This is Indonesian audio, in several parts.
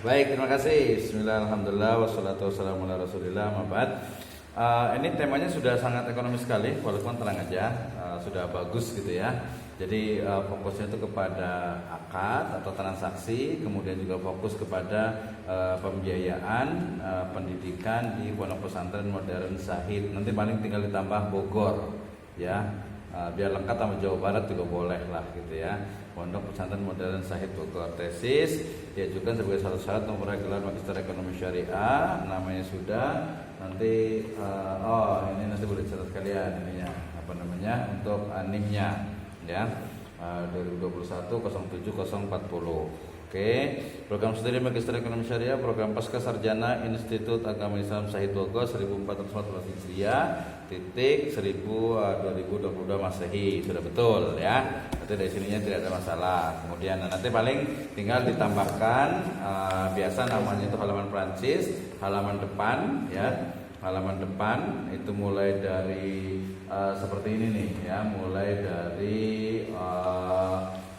Baik, terima kasih. Bismillah, alhamdulillah, wassalatu wassalamu ala rasulillah, mabad. Ini temanya sudah sangat ekonomis sekali, walaupun tenang aja, sudah bagus gitu ya. Jadi fokusnya itu kepada akad atau transaksi, kemudian juga fokus kepada pembiayaan pendidikan di Pondok Pesantren Modern Syahid. Nanti paling tinggal ditambah Bogor, ya. Biar lengkap sama Jawa Barat juga boleh lah gitu ya. Pondok Pesantren Modern Syahid Bogor. Tesis diajukan sebagai satu syarat untuk meraih gelar Magister Ekonomi Syariah. Namanya sudah. Nanti ini nanti boleh catat kalian ininya apa namanya untuk NIM-nya ya. 2021 07040. Oke, program studi Magister Ekonomi Syariah, program Pasca Sarjana Institut Agama Islam Syahid Bogor 1414 Hijriah titik 2022 Masehi, sudah betul ya. Itu dari sininya tidak ada masalah. Kemudian nanti paling tinggal ditambahkan biasa namanya itu halaman Prancis, halaman depan ya. Halaman depan itu mulai dari seperti ini nih ya, mulai dari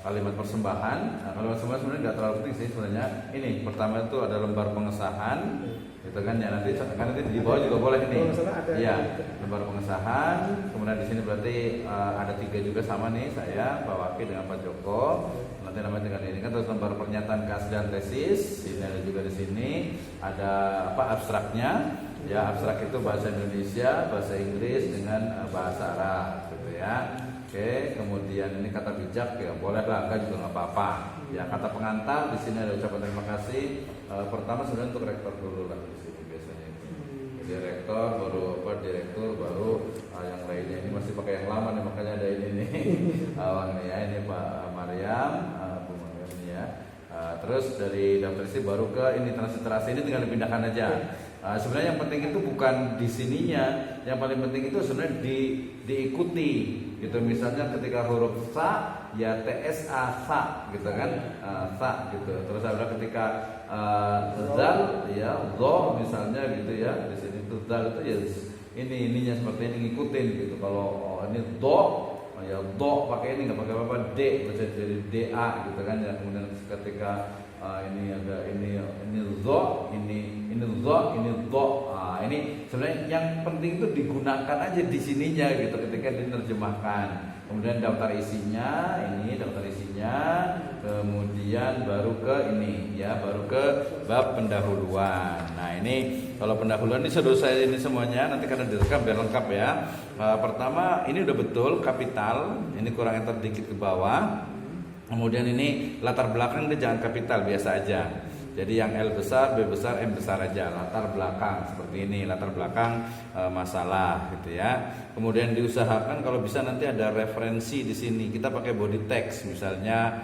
kalimat persembahan. Kalimat persembahan sebenarnya nggak terlalu penting sih sebenarnya. Ini pertama itu ada lembar pengesahan, gitu kan ya, nanti di bawah juga boleh ini. Iya, lembar pengesahan. Kemudian di sini berarti ada 3 juga sama nih, saya Pak Wakil dengan Pak Joko. Nanti namanya dengan ini kan, terus lembar pernyataan keaslian tesis. Ini ada juga di sini. Ada apa abstraknya? Ya, abstrak itu bahasa Indonesia, bahasa Inggris dengan bahasa Arab, gitu ya. Oke, kemudian ini kata bijak ya boleh lah, enggak juga nggak apa-apa. Ya, kata pengantar di sini ada ucapan terima kasih. Pertama sebenarnya untuk rektor dulu lah di sini biasanya itu. Jadi rektor baru direktur baru yang lainnya. Ini masih pakai yang lama nih, makanya ada ini nih. Awalnya ya, ini Pak Maryam, Bu Maryam ini ya. Terus dari daftar isi baru ke ini transliterasi, ini tinggal dipindahkan aja. Sebenarnya yang penting itu bukan di sininya, yang paling penting itu sebenarnya diikuti gitu. Misalnya ketika huruf sa ya TSA sa gitu kan, sa gitu. Terus ada ketika zal ya zo misalnya gitu ya, di sini itu zal itu ya ininya seperti ini ngikutin gitu. Kalau ini do ya do pakai ini, nggak pakai apa-apa, d bisa jadi da gitu kan ya. Kemudian ketika ini ada ini zo, ini zo, ini do. Ini sebenarnya yang penting itu digunakan aja di sininya gitu ketika diterjemahkan. Kemudian daftar isinya, ini daftar isinya, kemudian baru ke ini ya, baru ke bab pendahuluan. Nah, ini kalau pendahuluan ini sudah saya ini semuanya, nanti karena direkam biar lengkap ya. Pertama ini udah betul kapital, ini kurang enter dikit ke bawah. Kemudian ini latar belakang dia jangan kapital, biasa aja. Jadi yang L besar, B besar, M besar aja. Latar belakang seperti ini, latar belakang masalah gitu ya. Kemudian diusahakan kalau bisa nanti ada referensi di sini. Kita pakai body text, misalnya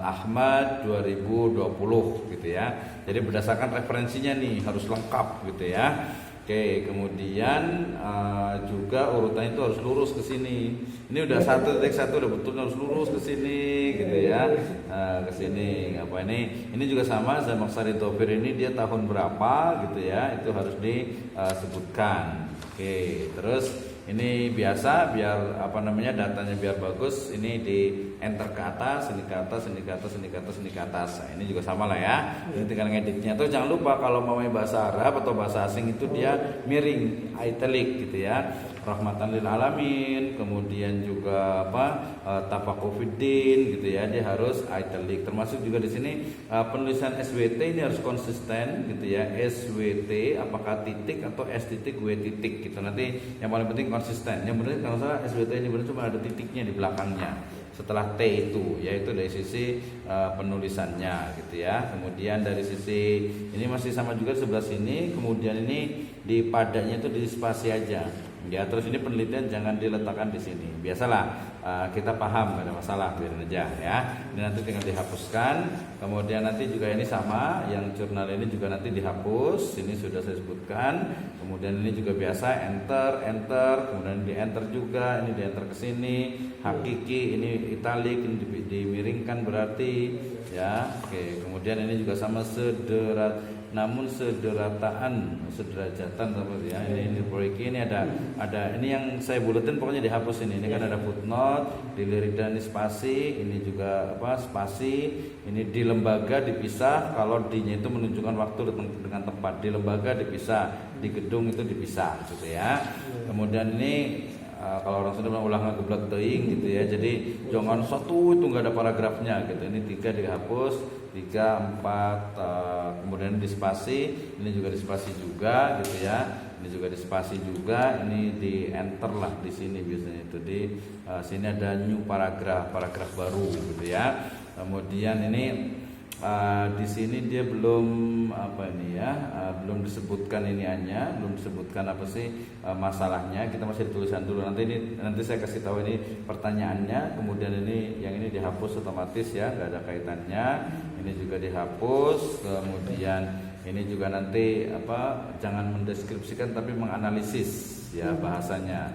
Ahmad 2020 gitu ya. Jadi berdasarkan referensinya nih harus lengkap gitu ya. Oke, kemudian juga urutannya itu harus lurus ke sini. Ini udah 1.1 udah betul harus lurus ke sini gitu ya. Ke sini. Apa ini? Ini juga sama Zamak Sari Tofir ini dia tahun berapa gitu ya. Itu harus disebutkan. Oke, terus ini biasa biar apa namanya datanya biar bagus, ini di enter ke atas, ini ke atas, ini ke atas, ini ke atas, ini ke atas. Nah, ini juga sama lah ya. Ini tinggal ngeditnya. Terus jangan lupa kalau mau bahasa Arab atau bahasa asing itu dia miring, italic gitu ya. Rahmatan lil alamin, kemudian juga tafakufiddin gitu ya. Dia harus italic. Termasuk juga di sini penulisan SWT ini harus konsisten gitu ya. SWT apakah titik atau S titik W titik gitu. Nanti yang paling penting konsisten. Yang benar kalau salah SWT ini benar cuma ada titiknya di belakangnya setelah T itu, yaitu dari sisi penulisannya gitu ya. Kemudian dari sisi ini masih sama juga di sebelah sini. Kemudian ini di padanya itu di spasi aja. Ya, terus ini penelitian jangan diletakkan di sini. Biasalah kita paham, gak ada masalah, biarin aja ya. Ini nanti tinggal dihapuskan. Kemudian nanti juga ini sama, yang jurnal ini juga nanti dihapus. Ini sudah saya sebutkan. Kemudian ini juga biasa enter, kemudian di enter juga, ini di enter ke sini. Hakiki ini italic, ini dimiringkan berarti ya. Oke, kemudian ini juga sama namun sederajatan seperti ya. Ini diperbaiki. Ini ada ini yang saya buletin pokoknya dihapus ini. Ini kan ada footnote, di lirik dan spasi, ini juga spasi, ini di lembaga dipisah kalau D-nya itu menunjukkan waktu dengan tempat. Di lembaga dipisah, di gedung itu dipisah gitu ya. Kemudian ini kalau orang Sunda bilang ulah ngegeblek teuing gitu ya. Jadi jangan satu itu enggak ada paragrafnya gitu. Ini 3 dihapus, 3, 4 kemudian dispasi, ini juga dispasi juga gitu ya. Ini juga dispasi juga, ini di enter lah di sini biasanya itu di sini ada new paragraf baru gitu ya. Kemudian ini di sini dia belum belum disebutkan iniannya, belum disebutkan apa sih masalahnya. Kita masih ditulisan dulu. Nanti saya kasih tahu ini pertanyaannya. Kemudian ini yang ini dihapus otomatis ya, nggak ada kaitannya. Ini juga dihapus. Kemudian ini juga nanti jangan mendeskripsikan tapi menganalisis ya bahasanya.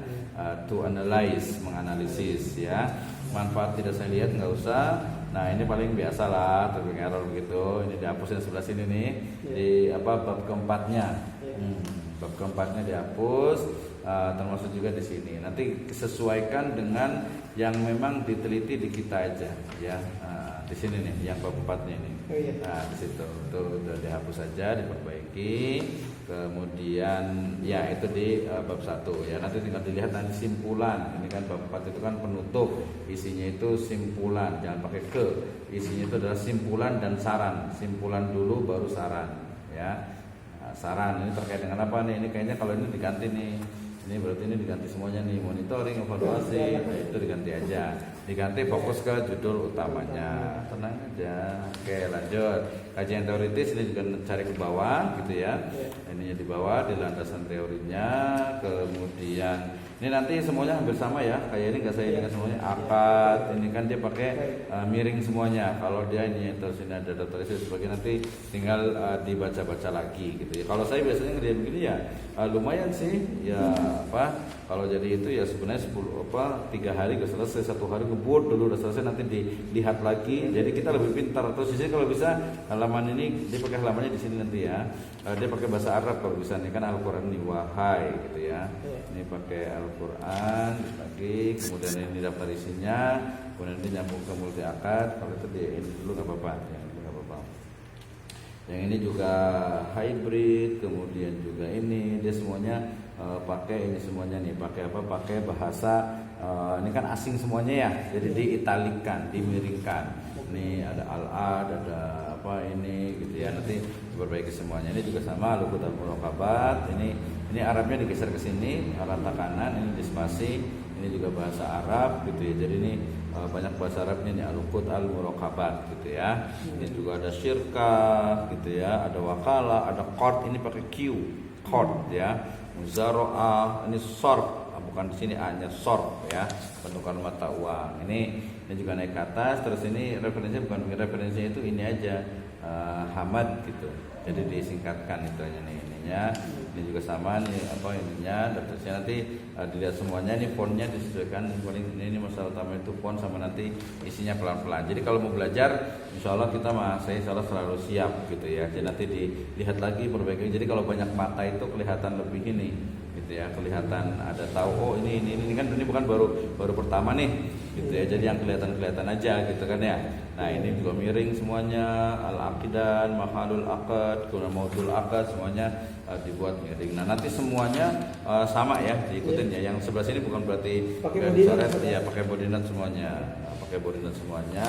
To analyze, menganalisis ya. Manfaat tidak saya lihat nggak usah. Nah ini paling biasa lah terbilang error begitu. Ini dihapusin sebelah sini nih di bab keempatnya. Bab keempatnya dihapus, termasuk juga di sini. Nanti sesuaikan dengan yang memang diteliti di kita aja ya. Di sini nih yang bab keempatnya nih. Nah di situ tuh udah dihapus saja, diperbaiki. Kemudian ya itu di bab 1 ya. Nanti tinggal dilihat nanti simpulan. Ini kan bab 4 itu kan penutup, isinya itu simpulan, jangan pakai ke. Isinya itu adalah simpulan dan saran. Simpulan dulu baru saran ya. Nah, saran ini terkait dengan apa nih? Ini kayaknya kalau ini diganti nih. Ini berarti ini diganti semuanya nih, monitoring, evaluasi, itu diganti aja. Diganti fokus ke judul utamanya. Tenang aja. Oke, lanjut. Kajian teoritis ini juga cari ke bawah gitu ya. Ininya di bawah di landasan teorinya. Kemudian ini nanti semuanya hampir sama ya. Kayak ini enggak saya ingat semuanya akad. Ini kan dia pakai miring semuanya. Kalau dia ini terus ini ada dataris sebagai nanti tinggal dibaca-baca lagi gitu ya. Kalau saya biasanya ngerjain begini ya lumayan sih ya kalau jadi itu ya sebenarnya 3 hari udah selesai, 1 hari ngebut dulu udah selesai, nanti dilihat lagi. Jadi kita lebih pintar. Terus di sini kalau bisa halaman ini dia pakai halamannya di sini nanti ya. Dia pakai bahasa Arab kalau bisa nih kan Al-Qur'an ini wahai gitu ya. Ini pakai Al-Qur'an lagi, kemudian ini daftar isinya, kemudian ini nyambung ke multi akad. Kalau itu dia ini dulu enggak apa-apa ya, enggak apa-apa. Yang ini juga hybrid, kemudian juga ini dia semuanya pakai ini semuanya nih, pakai pakai bahasa ini kan asing semuanya ya, jadi diitalikan, dimiringkan. Ini ada al-ad, ada ini gitu ya, nanti diperbaiki semuanya. Ini juga sama lukut al-muraqabat. Ini Arabnya digeser ke sini, rata kanan, ini dispasi. Ini juga bahasa Arab gitu ya. Jadi ini banyak bahasa Arabnya nih, al-lukut al-muraqabat gitu ya. Ini juga ada syirkah gitu ya, ada wakala, ada qard, ini pakai Q, qard ya. Muzaro'ah, ini sorb, bukan di sini A-nya sorb ya, bentukan mata uang. Ini juga naik ke atas. Terus ini referensinya bukan referensinya itu ini aja Hamad gitu. Jadi disingkatkan itu aja nih ininya. Ini juga sama nih ininya. Terusnya nanti dilihat semuanya. Ini fontnya disesuaikan. Paling ini masalah utama itu font sama nanti isinya pelan-pelan. Jadi kalau mau belajar, insya Allah saya insya Allah selalu siap gitu ya. Jadi nanti dilihat lagi perbaiki. Jadi kalau banyak patah itu kelihatan lebih ini gitu ya, kelihatan ada tahu ini kan ini bukan baru pertama nih gitu ya. Jadi yang kelihatan aja gitu kan ya. Nah ini juga miring semuanya, al-aqidan, mahalul akad, kemudian maudul akad semuanya dibuat miring. Nah nanti semuanya sama ya, diikutin ya. Yang sebelah sini bukan berarti pakai body note semuanya, pakai body note semuanya.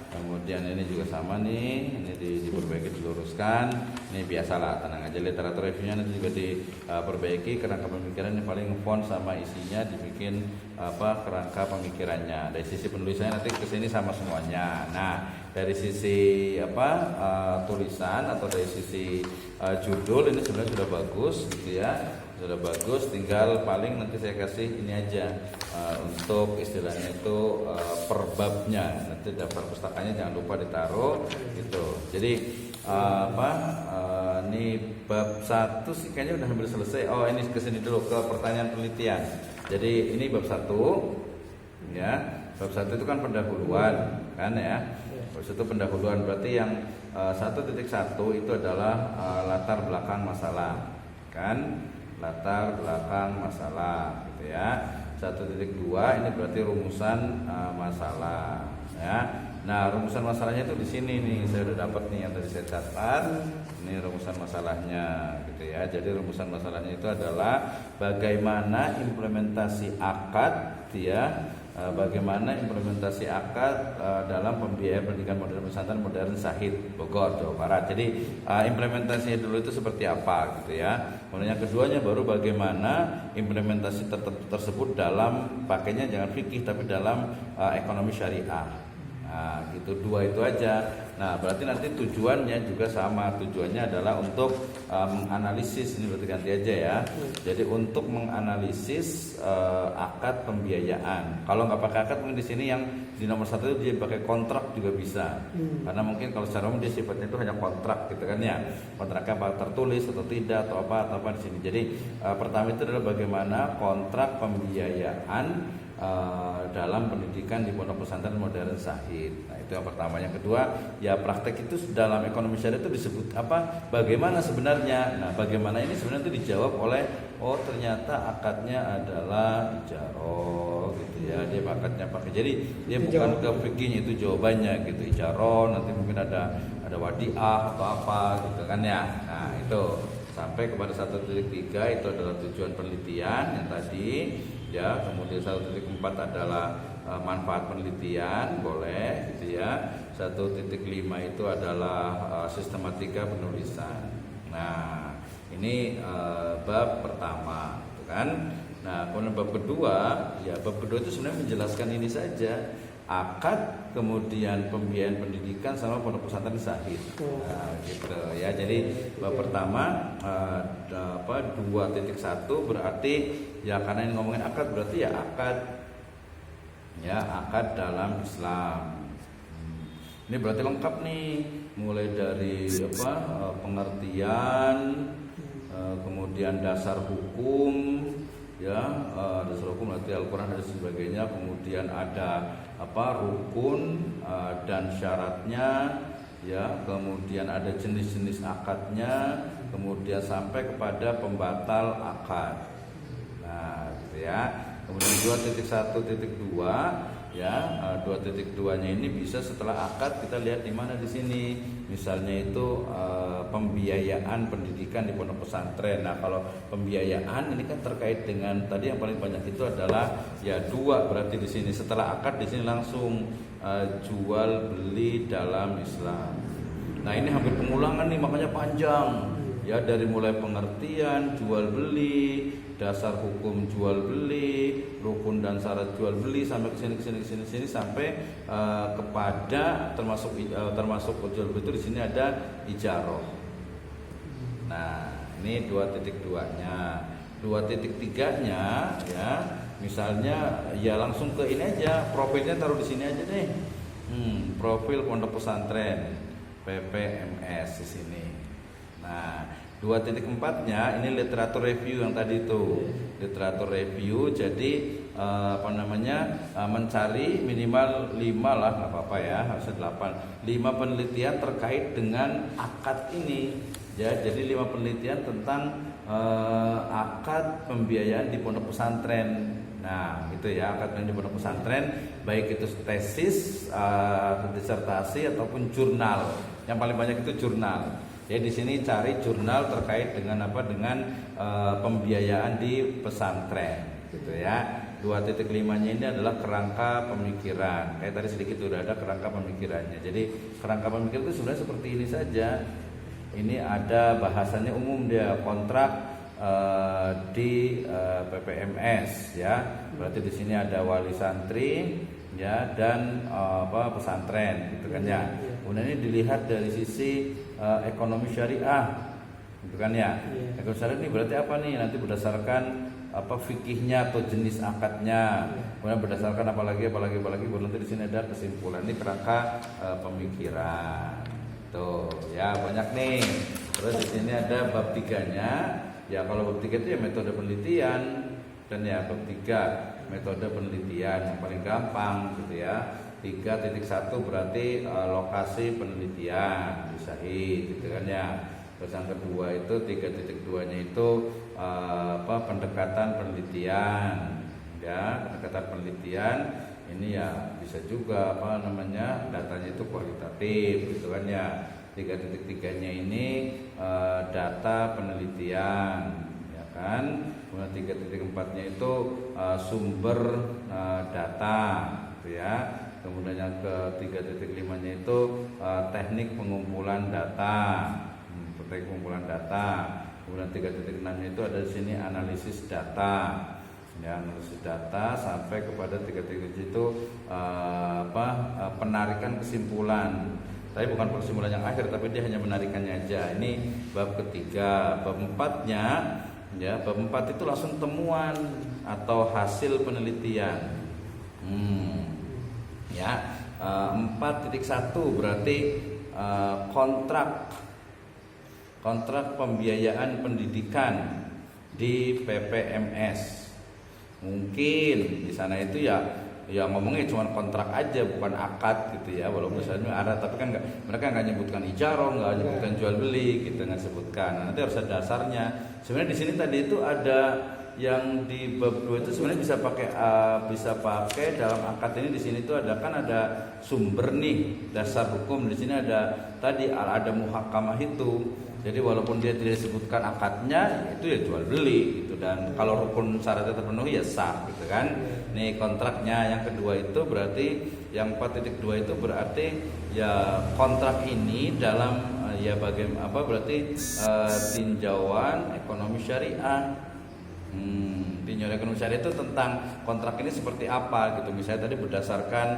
Kemudian ini juga sama nih, ini diperbaiki, diluruskan. Ini biasalah, tenang aja. Literatur reviewnya nanti juga diperbaiki. Kerangka pemikiran ini paling font sama isinya dibikin kerangka pemikirannya. Dari sisi penulisannya nanti kesini sama semuanya. Nah dari sisi tulisan atau dari sisi judul ini sebenarnya sudah bagus gitu ya. Sudah bagus, tinggal paling nanti saya kasih ini aja untuk istilahnya itu per babnya. Nanti daftar pustakanya jangan lupa ditaruh gitu. Jadi ini bab 1 sih kayaknya udah hampir selesai. Oh ini kesini dulu ke pertanyaan penelitian. Jadi ini bab 1 ya. Bab 1 itu kan pendahuluan kan ya. Terus itu pendahuluan, berarti yang 1.1 itu adalah latar belakang masalah, kan? Latar belakang masalah, gitu ya. 1.2 ini berarti rumusan masalah, ya. Nah, rumusan masalahnya itu di sini nih, saya udah dapat nih yang tadi saya catat. Ini rumusan masalahnya, gitu ya. Jadi rumusan masalahnya itu adalah bagaimana implementasi akad, ya. Bagaimana implementasi akad dalam pembiayaan pendidikan modern pesantren modern Syahid Bogor, Jawa Barat. Jadi implementasinya dulu itu seperti apa, gitu ya. Kemudian yang keduanya baru bagaimana implementasi tersebut dalam, pakainya jangan fikih tapi dalam ekonomi syariah. Nah, gitu, dua itu aja. Nah, berarti nanti tujuannya juga sama. Tujuannya adalah untuk menganalisis, ini berarti ganti aja ya. Jadi untuk menganalisis akad pembiayaan. Kalau nggak pakai akad, mungkin di sini yang di nomor 1 itu dia pakai kontrak juga bisa. Karena mungkin kalau secara umum dia sifatnya itu hanya kontrak, gitu kan ya. Kontraknya apa, tertulis atau tidak atau apa di sini. Jadi pertama itu adalah bagaimana kontrak pembiayaan dalam pendidikan di pondok pesantren modern Syahid. Nah, itu yang pertama. Yang kedua, ya praktek itu dalam ekonomi syariah itu disebut apa? Bagaimana sebenarnya? Nah, bagaimana ini sebenarnya itu dijawab oleh ternyata akadnya adalah ijaroh, gitu ya. Dia akadnya pakai. Jadi dia bukan ke fikihnya, itu jawabannya gitu, ijaroh. Nanti mungkin ada wadiah atau apa gitu kan ya. Nah, itu sampai kepada 1.3 itu adalah tujuan penelitian yang tadi. Ya, kemudian 1.4 adalah manfaat penelitian, boleh, gitu ya. 1.5 itu adalah sistematika penulisan. Nah, ini bab pertama, gitu kan. Nah, kemudian bab kedua, ya bab kedua itu sebenarnya menjelaskan ini saja, akad, kemudian pembiayaan pendidikan sama pondok pesantren Syahid. Nah, gitu ya. Jadi bab pertama 2.1 berarti ya, karena ini ngomongin akad berarti ya akad dalam Islam. Ini berarti lengkap nih, mulai dari pengertian, kemudian dasar hukum, ya, dasar hukum berarti Al-Quran dan sebagainya, kemudian ada rukun dan syaratnya, ya, kemudian ada jenis-jenis akadnya, kemudian sampai kepada pembatal akad. Nah, gitu ya. Kemudian 2.1.2 ya, 2.2-nya ini bisa setelah akad kita lihat di mana di sini. Misalnya itu pembiayaan pendidikan di pondok pesantren. Nah, kalau pembiayaan ini kan terkait dengan tadi yang paling banyak itu adalah ya 2, berarti di sini setelah akad di sini langsung jual beli dalam Islam. Nah, ini hampir pengulangan nih, makanya panjang. Ya, dari mulai pengertian, jual beli, dasar hukum jual beli, rukun dan syarat jual beli, sampai ke sini sampai kepada termasuk jual beli itu di sini ada ijaroh. Nah, ini 2.2-nya. 2.3-nya ya, misalnya ya langsung ke ini aja, profilnya taruh di sini aja deh. Profil pondok pesantren PPMS di sini. Nah, 2.4-nya ini literatur review yang tadi itu. Literatur review, jadi mencari minimal 5 lah, nggak apa-apa ya, harusnya 8. 5 penelitian terkait dengan akad ini. Ya, jadi 5 penelitian tentang akad pembiayaan di pondok pesantren. Nah, gitu ya, akad di pondok pesantren, baik itu tesis, disertasi ataupun jurnal. Yang paling banyak itu jurnal. Jadi di sini cari jurnal terkait dengan dengan pembiayaan di pesantren, gitu ya. 2.5-nya ini adalah kerangka pemikiran. Kayak tadi sedikit udah ada kerangka pemikirannya. Jadi kerangka pemikiran itu sebenarnya seperti ini saja. Ini ada bahasanya umum, dia kontrak di PPMS, ya. Berarti di sini ada wali santri, ya, dan pesantren, gitu kan ya. Kemudian ini dilihat dari sisi ekonomi syariah, gitu kan ya. Ekonomi syariah ini berarti apa nih? Nanti berdasarkan fikihnya atau jenis akadnya. Kemudian berdasarkan apalagi baru nanti di sini ada kesimpulan. Ini kerangka pemikiran. Tuh, ya, banyak nih. Terus di sini ada bab 3-nya. Ya, kalau bab 3 itu ya metode penelitian, dan ya bab 3 metode penelitian yang paling gampang, gitu ya. 3.1 berarti lokasi penelitian di Syahid gitu kan ya. Terus yang kedua itu 3.2-nya itu pendekatan penelitian ya, pendekatan penelitian ini ya bisa juga datanya itu kualitatif gitu kan ya. 3.3-nya ini data penelitian ya kan. Kemudian 3.4-nya itu sumber data gitu ya. Kemudian yang ke 3.5-nya itu teknik pengumpulan data. Kemudian 3.6-nya itu ada di sini analisis data. Ya, analisis data sampai kepada 3.7 itu penarikan kesimpulan. Tapi bukan kesimpulan yang akhir, tapi dia hanya menarikannya aja. Ini bab ketiga. Bab 4-nya ya, bab 4 itu langsung temuan atau hasil penelitian. Ya, 4.1 berarti kontrak pembiayaan pendidikan di PPMS. Mungkin di sana itu ya ngomongnya cuma kontrak aja, bukan akad gitu ya. Walaupun misalnya ada, tapi kan mereka nggak nyebutkan ijaroh, nggak nyebutkan jual beli gitu, nggak sebutkan. Nanti harus ada dasarnya. Sebenarnya di sini tadi itu ada yang di bab 2 itu sebenarnya bisa pakai dalam akad ini. Di sini tuh ada sumber nih, dasar hukum. Di sini ada muhakamah itu. Jadi walaupun dia tidak disebutkan akadnya, itu ya jual beli gitu. Dan kalau rukun syaratnya terpenuhi ya sah gitu kan. Nih kontraknya yang kedua itu berarti yang 4.2 itu berarti ya kontrak ini dalam berarti tinjauan ekonomi syariah. Tinjauan ekonomi syariah itu tentang kontrak ini seperti apa gitu. Misalnya tadi berdasarkan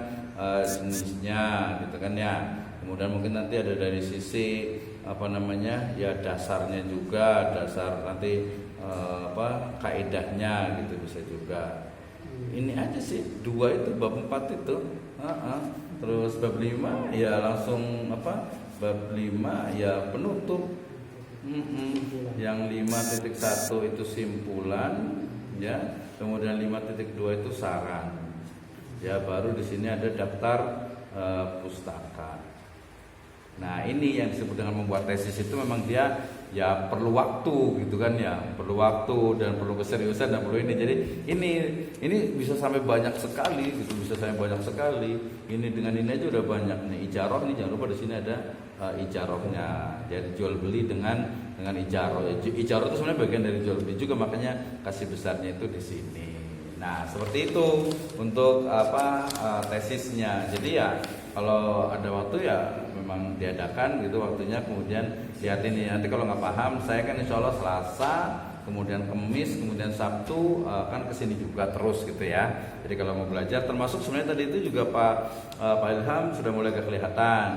jenisnya gitu kan ya. Kemudian mungkin nanti ada dari sisi dasarnya juga, dasar nanti kaidahnya gitu bisa juga. Ini aja sih, 2 itu bab 4 itu. Terus bab 5 ya langsung bab 5 ya penutup. Yang 5.1 itu simpulan ya. Kemudian 5.2 itu saran. Ya baru di sini ada daftar pustaka. Nah ini yang disebut dengan membuat tesis itu memang dia ya perlu waktu gitu kan ya, perlu waktu dan perlu keseriusan dan perlu ini. Jadi ini bisa sampai banyak sekali gitu, bisa sampai banyak sekali. Ini dengan ini aja udah banyak nih. Ijaroh ini jangan lupa di sini ada ijarohnya. Jadi jual beli dengan ijaroh. Ijaroh itu sebenarnya bagian dari jual beli juga, makanya kasih besarnya itu di sini. Nah seperti itu untuk tesisnya. Jadi ya kalau ada waktu ya memang diadakan gitu waktunya, kemudian lihat ini. Nanti kalau nggak paham, saya kan insya Allah Selasa, kemudian Kamis, kemudian Sabtu kan kesini juga terus gitu ya. Jadi kalau mau belajar, termasuk sebenarnya tadi itu juga Pak Ilham sudah mulai agak kelihatan.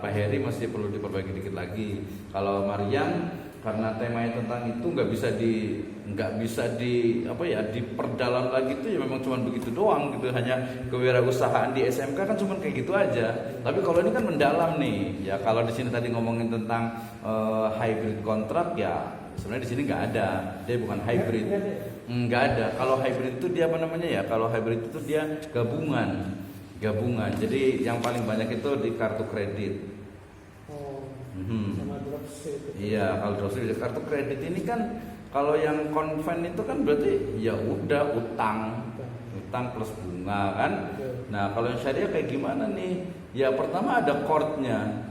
Pak Heri masih perlu diperbaiki dikit lagi. Kalau Maryam karena temanya tentang itu nggak bisa diperdalam lagi, itu ya memang cuma begitu doang gitu, hanya kewirausahaan di SMK kan cuma kayak gitu aja. Tapi kalau ini kan mendalam nih ya. Kalau di sini tadi ngomongin tentang hybrid kontrak ya sebenarnya di sini nggak ada, dia bukan hybrid, nggak ada. Kalau hybrid itu dia kalau hybrid itu dia gabungan. Jadi yang paling banyak itu di kartu kredit. Iya, kalau dropship kartu kredit ini kan kalau yang konven itu kan berarti ya udah utang plus bunga kan. Nah kalau yang syariah kayak gimana nih? Ya pertama ada courtnya,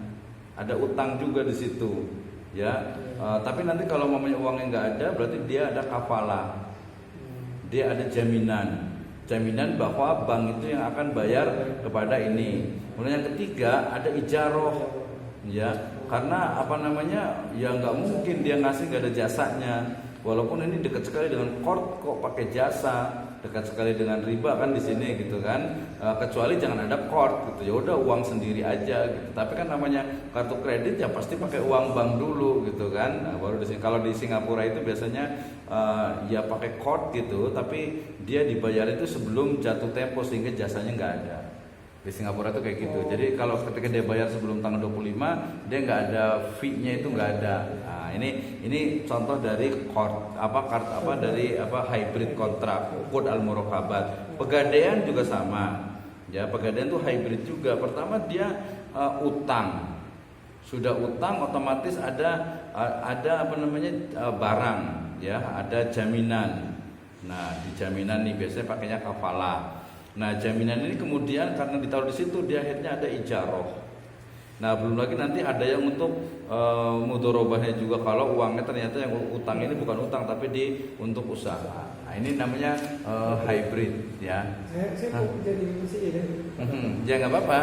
ada utang juga di situ ya. Tapi nanti kalau uangnya nggak ada, berarti dia ada kafalah, dia ada jaminan bahwa bank itu yang akan bayar kepada ini. Kemudian yang ketiga ada ijaroh ya, karena ya nggak mungkin dia ngasih nggak ada jasanya. Walaupun ini dekat sekali dengan court kok pakai jasa, dekat sekali dengan riba kan di sini gitu kan. Kecuali jangan ada court gitu, ya udah uang sendiri aja gitu. Tapi kan namanya kartu kredit ya pasti pakai uang bank dulu gitu kan. Nah, baru di sini. Kalau di Singapura itu biasanya ya pakai court gitu, tapi dia dibayar itu sebelum jatuh tempo sehingga jasanya nggak ada. Di Singapura tuh kayak gitu. Jadi kalau ketika dia bayar sebelum tanggal 25, dia nggak ada fee-nya, itu nggak ada. Nah, ini contoh dari hybrid kontrak, uqud al-muraqabat. Pegadaian juga sama. Ya, pegadaian itu hybrid juga. Pertama dia utang. Sudah utang otomatis ada apa namanya barang, ya, ada jaminan. Nah, di jaminan nih biasanya pakainya kafalah. Nah, jaminan ini kemudian karena ditaruh di situ dia akhirnya ada ijaroh. Nah, belum lagi nanti ada yang untuk mudorobahnya juga kalau uangnya ternyata yang utang ini bukan utang tapi untuk usaha. Nah, ini namanya hybrid, ya. Saya kok jadi masih ini. Ya nggak apa-apa.